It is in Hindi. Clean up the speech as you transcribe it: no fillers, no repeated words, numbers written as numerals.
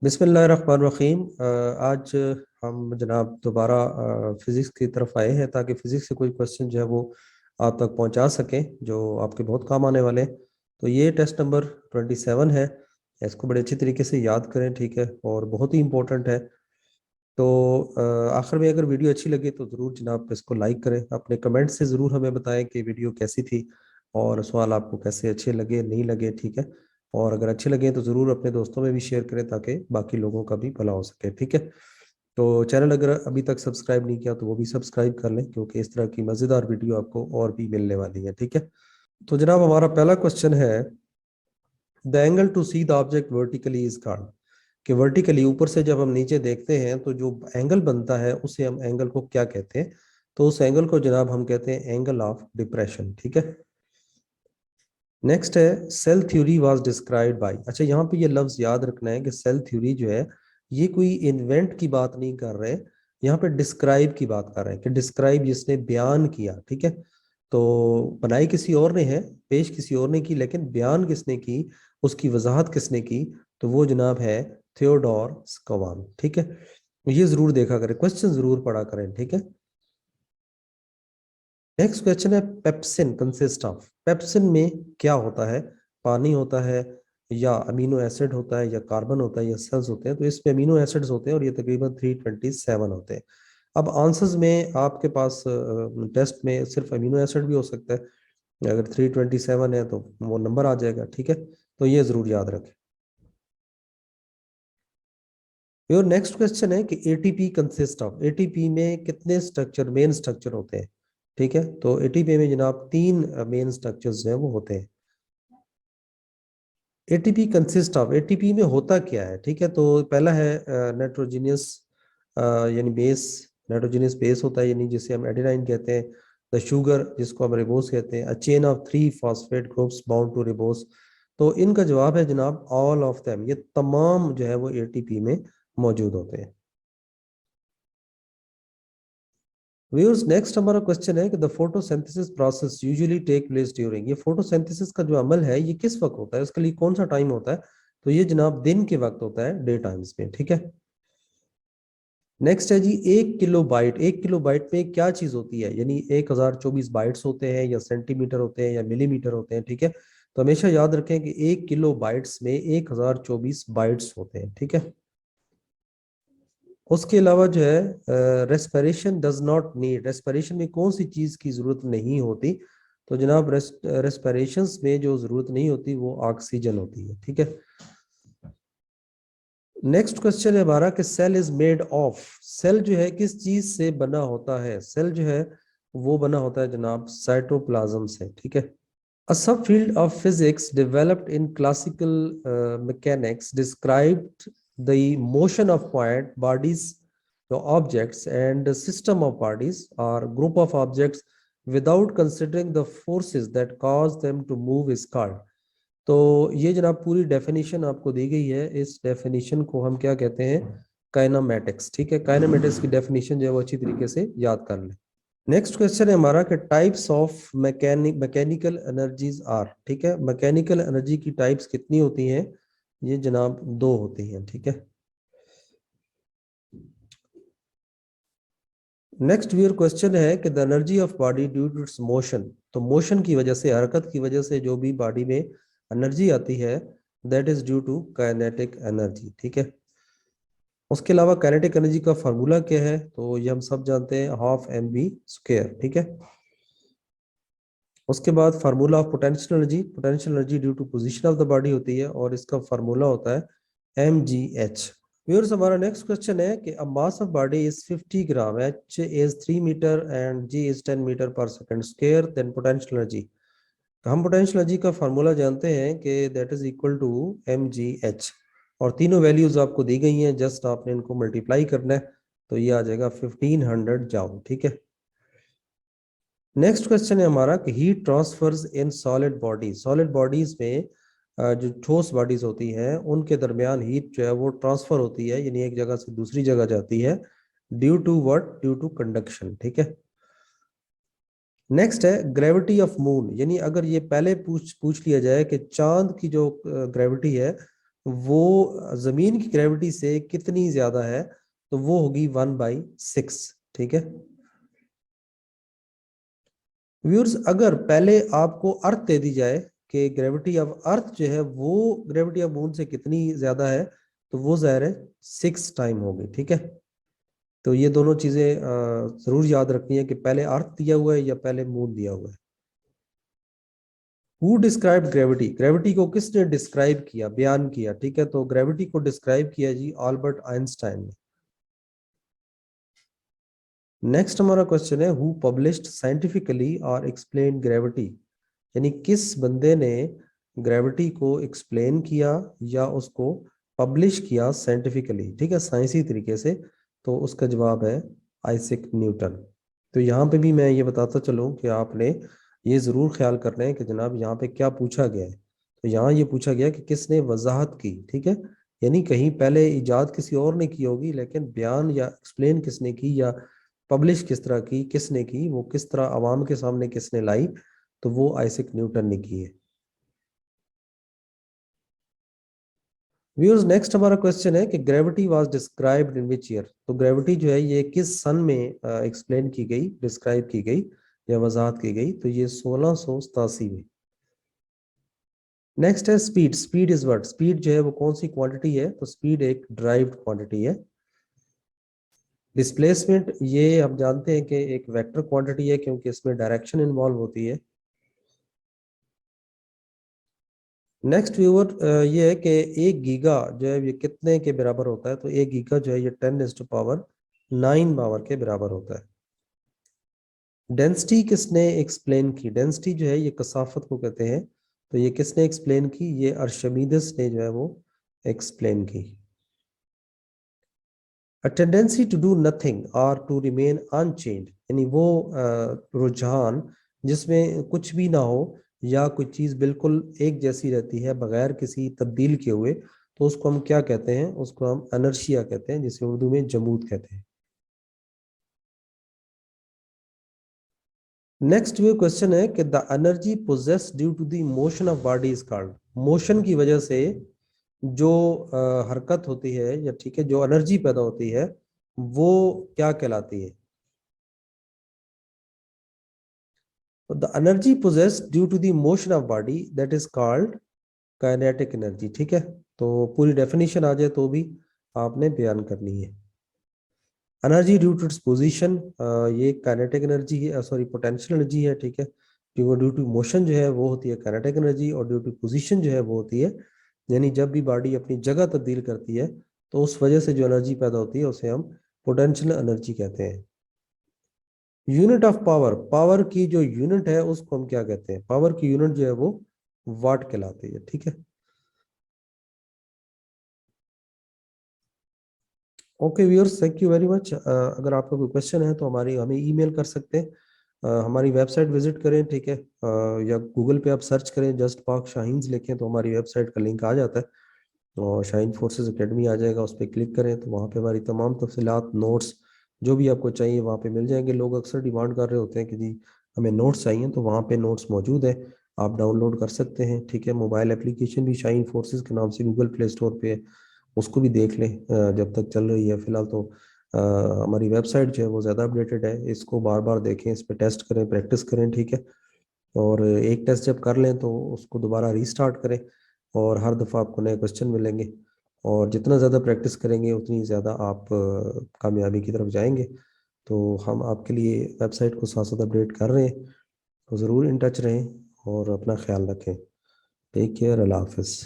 बिस्मिल्लाहिर्रहमानिर्रहीम। आज हम जनाब दोबारा फिज़िक्स की तरफ आए हैं ताकि फ़िज़िक्स से कोई क्वेश्चन जो है वो आप तक पहुंचा सकें जो आपके बहुत काम आने वाले हैं। तो ये टेस्ट नंबर 27 है। इसको बड़े अच्छी तरीके से याद करें, ठीक है, और बहुत ही इंपॉर्टेंट है। तो आखिर में अगर वीडियो अच्छी लगे तो ज़रूर जनाब इसको लाइक करें। अपने कमेंट से ज़रूर हमें बताएं कि वीडियो कैसी थी और सवाल आपको कैसे अच्छे लगे नहीं लगे, ठीक है। और अगर अच्छे लगे तो ज़रूर अपने दोस्तों में भी शेयर करें ताकि बाकी लोगों का भी भला हो सके, ठीक है। तो चैनल अगर अभी तक सब्सक्राइब नहीं किया तो वो भी सब्सक्राइब कर लें, क्योंकि इस तरह की मज़ेदार वीडियो आपको और भी मिलने वाली है, ठीक है। तो जनाब हमारा पहला क्वेश्चन है, the angle to see the object vertically is called. कि वर्टिकली ऊपर से जब हम नीचे देखते हैं तो जो एंगल बनता है उसे हम एंगल को क्या कहते हैं? तो उस एंगल को जनाब हम कहते हैं एंगल ऑफ डिप्रेशन, ठीक है। नेक्स्ट है, cell theory was described by. अच्छा, यहाँ पे ये लफ्ज याद रखना है कि सेल थ्योरी जो है ये कोई इन्वेंट की बात नहीं कर रहे, यहाँ पे डिस्क्राइब की बात कर रहे हैं कि डिस्क्राइब जिसने बयान किया, ठीक है। तो बनाई किसी और ने है, पेश किसी और ने की, लेकिन बयान किसने की, उसकी वजाहत किसने की, तो वो जनाब है थियोडोर स्कवान, ठीक है। ये जरूर देखा करें, क्वेश्चन जरूर पढ़ा करें, ठीक है। नेक्स्ट क्वेश्चन है, पेप्सिन कंसिस्ट ऑफ। पेप्सिन में क्या होता है? पानी होता है, या अमीनो एसिड होता है, या कार्बन होता है, या सेल्स होते हैं? तो इसमें अमीनो एसिड्स होते हैं और ये तकरीबन 327 होते हैं। अब आंसर्स में आपके पास टेस्ट में सिर्फ अमीनो एसिड भी हो सकता है। अगर 327 है तो वो नंबर आ जाएगा, ठीक है। तो ये जरूर याद रखें। योर नेक्स्ट क्वेश्चन है कि एटीपी कंसिस्ट ऑफ। एटीपी में कितने स्ट्रक्चर, मेन स्ट्रक्चर होते हैं? ठीक है, तो एटीपी में जनाब 3 मेन स्ट्रक्चर्स जो है वो होते हैं। एटीपी कंसिस्ट ऑफ, एटीपी में होता क्या है? ठीक है, तो पहला है नाइट्रोजनियस, यानी बेस। नाइट्रोजनियस बेस होता है, यानी जिसे हम एडेनाइन कहते हैं। द शुगर, जिसको हम रिबोस कहते हैं। A chain of 3 phosphate groups bound to ribose. तो इनका जवाब है जनाब ऑल ऑफ देम। ये तमाम जो है वो एटीपी में मौजूद होते हैं। व्यूअर्स, नेक्स्ट हमारा क्वेश्चन है कि the photosynthesis process usually take place during. ये फोटोसिंथेसिस का जो अमल है ये किस वक्त होता है, उसके लिए कौन सा टाइम होता है? तो ये जनाब दिन के वक्त होता है, डे टाइम्स में, ठीक है। नेक्स्ट है जी, 1 किलो बाइट। 1 किलो बाइट में क्या चीज होती है? यानी 1024 बाइट्स होते हैं, या सेंटीमीटर होते हैं, या मिलीमीटर होते हैं, ठीक है। तो हमेशा याद रखें कि 1 किलो बाइट्स में 1024 बाइट्स होते हैं, ठीक है। उसके अलावा जो है, respiration does not need. Respiration में कौन सी चीज की जरूरत नहीं होती? तो जनाब रेस्पिरेशन में जो जरूरत नहीं होती वो ऑक्सीजन होती है, ठीक है। नेक्स्ट क्वेश्चन है हमारा कि cell is made of. Cell जो है किस चीज से बना होता है? सेल जो है वो बना होता है जनाब साइटोप्लाज्म से, ठीक है। A subfield of physics developed in classical mechanics described the motion of point bodies, the objects, and the system of bodies or group of objects without considering the forces that cause them to move is called। तो ये जनाब पूरी डेफिनेशन आपको दी गई है। इस डेफिनेशन को हम क्या कहते हैं? काइनेमेटिक्स, ठीक है। काइनेमेटिक्स की डेफिनेशन जो है वो अच्छी तरीके से याद कर लें। नेक्स्ट क्वेश्चन है हमारा कि types of mechanical energies are. ठीक है, मैकेनिकल एनर्जी की टाइप्स कितनी होती हैं? ये जनाब 2 होती हैं, ठीक है। नेक्स्ट व्यूअर क्वेश्चन है कि the energy of body due to its motion. तो मोशन की वजह से, हरकत की वजह से जो भी बॉडी में एनर्जी आती है, that is due to kinetic energy, ठीक है। उसके अलावा काइनेटिक एनर्जी का फार्मूला क्या है? तो ये हम सब जानते हैं, हाफ एम वी स्क्वायर, ठीक है। उसके बाद formula of potential energy. Potential energy due to position of the body होती है और इसका फार्मूला होता है एम जी एच। व्यूअर्स, हमारा नेक्स्ट क्वेश्चन है कि a mass of body is 50 gram, H is 3 meter and G is 10 meter per second square, then potential energy. तो हम पोटेंशियल एनर्जी का फार्मूला जानते हैं कि that is equal to M G H. और तीनों वैल्यूज आपको दी गई हैं, जस्ट आपने इनको मल्टीप्लाई करना है। तो ये आ जाएगा 1500 जाउल, ठीक है। नेक्स्ट क्वेश्चन है हमारा कि heat transfers in solid body. Solid bodies में जो ठोस बॉडीज होती हैं उनके दरमियान हीट जो है वो ट्रांसफर होती है, यानी एक जगह से दूसरी जगह जाती है, due to what? Due to conduction, ठीक है। नेक्स्ट है ग्रेविटी ऑफ मून। यानी अगर ये पहले पूछ पूछ लिया जाए कि चांद की जो ग्रेविटी है वो जमीन की ग्रेविटी से कितनी ज्यादा है, तो वो होगी 1/6। ठीक है व्यूअर्स, अगर पहले आपको अर्थ दे दी जाए कि ग्रेविटी ऑफ अर्थ जो है वो ग्रेविटी ऑफ मून से कितनी ज्यादा है, तो वो ज़ाहिर है 6 टाइम होगी। ठीक है, तो ये दोनों चीजें जरूर याद रखनी है कि पहले अर्थ दिया हुआ है या पहले मून दिया हुआ है। हु डिस्क्राइब ग्रेविटी, ग्रेविटी को किसने डिस्क्राइब किया, बयान किया। ठीक है, तो ग्रेविटी को डिस्क्राइब किया जी अल्बर्ट आइंस्टाइन ने। नेक्स्ट हमारा क्वेश्चन है हु पब्लिश्ड साइंटिफिकली और एक्सप्लेन ग्रेविटी, यानी किस बंदे ने ग्रेविटी को एक्सप्लेन किया या उसको पब्लिश किया साइंटिफिकली, ठीक है, साइंसी तरीके से। तो उसका जवाब है आइजैक न्यूटन। तो यहाँ पे भी मैं ये बताता चलूँ कि आपने ये ज़रूर ख्याल करना है कि जनाब यहाँ पे क्या पूछा गया है। तो यहाँ ये पूछा गया कि किसने वजाहत की। ठीक है, यानी कहीं पहले इजाद किसी और ने की होगी, लेकिन बयान या एक्सप्लेन किसने की या पब्लिश किस तरह की, किसने की, वो किस तरह आवाम के सामने किसने लाई, तो वो आइजैक न्यूटन ने की है। व्यूअर्स, नेक्स्ट हमारा क्वेश्चन है कि gravity was described in which year. तो ग्रेविटी जो है ये किस सन में एक्सप्लेन की गई, डिस्क्राइब की गई या वजाहत की गई, तो ये 1687 में। नेक्स्ट है speed, speed is what, speed जो है वो कौन सी क्वांटिटी है, तो स्पीड एक ड्राइव्ड क्वांटिटी है। डिस्प्लेसमेंट ये हम जानते हैं कि एक वेक्टर क्वांटिटी है क्योंकि इसमें डायरेक्शन इन्वॉल्व होती है। नेक्स्ट व्यूअर ये है कि 1 गीगा जो है ये कितने के बराबर होता है, तो 1 गीगा जो है ये 10⁻9 पावर के बराबर होता है। डेंसिटी किसने एक्सप्लेन की, डेंसिटी जो है ये कसाफत को कहते हैं, तो ये किसने एक्सप्लेन की, ये अर्शमीदस ने जो है वो एक्सप्लेन की। A tendency to do nothing or to remain unchanged, यानी वो रुझान जिसमें कुछ भी ना हो या कोई चीज बिल्कुल एक जैसी रहती है बगैर किसी तब्दील किए हुए, तो उसको हम क्या कहते हैं, उसको हम अनर्शिया कहते हैं, जिसे उर्दू में जमूद कहते हैं। नेक्स्ट वो क्वेश्चन है कि the energy possess due to the motion of body is called, motion की वजह से जो हरकत होती है या ठीक है जो एनर्जी पैदा होती है वो क्या कहलाती है। The energy possess due to the motion of body that is called kinetic energy. ठीक है, तो पूरी डेफिनेशन आ जाए तो भी आपने बयान करनी है। Energy due to its position, ये काइनेटिक एनर्जी है, सॉरी पोटेंशियल एनर्जी है। ठीक है, ड्यू टू मोशन जो है वो होती है काइनेटिक एनर्जी, और ड्यू टू पोजीशन जो है वो होती है, यानी जब भी बॉडी अपनी जगह तब्दील करती है तो उस वजह से जो एनर्जी पैदा होती है उसे हम पोटेंशियल एनर्जी कहते हैं। यूनिट ऑफ पावर, पावर की जो यूनिट है उसको हम क्या कहते हैं, पावर की यूनिट जो है वो वाट कहलाती है। ठीक है, okay viewers, thank you very much. अगर आपका कोई क्वेश्चन है तो हमें ईमेल कर सकते हैं। हमारी वेबसाइट विजिट करें। ठीक है, या गूगल पे आप सर्च करें जस्ट पार्क शाहीन्स लिखें तो हमारी वेबसाइट का लिंक आ जाता है, और शाहीन फोर्सेस एकेडमी आ जाएगा, उस पर क्लिक करें तो वहाँ पे हमारी तमाम तफसीलात, नोट्स जो भी आपको चाहिए वहाँ पे मिल जाएंगे। लोग अक्सर डिमांड कर रहे होते हैं कि जी हमें नोट्स चाहिए, तो वहाँ पे नोट्स मौजूद है, आप डाउनलोड कर सकते हैं। ठीक है, मोबाइल एप्लीकेशन भी शाहीन फोर्सेस के नाम से गूगल प्ले स्टोर पे है, उसको भी देख लें जब तक चल रही है। फिलहाल तो हमारी वेबसाइट जो है वो ज़्यादा अपडेटेड है, इसको बार बार देखें, इस पर टेस्ट करें, प्रैक्टिस करें। ठीक है, और एक टेस्ट जब कर लें तो उसको दोबारा रीस्टार्ट करें, और हर दफ़ा आपको नए क्वेश्चन मिलेंगे, और जितना ज़्यादा प्रैक्टिस करेंगे उतनी ज़्यादा आप कामयाबी की तरफ जाएंगे। तो हम आपके लिए वेबसाइट को साथ साथ अपडेट कर रहे हैं, तो ज़रूर इन टच रहें और अपना ख्याल रखें। टेक केयर, अल्लाह हाफिज़।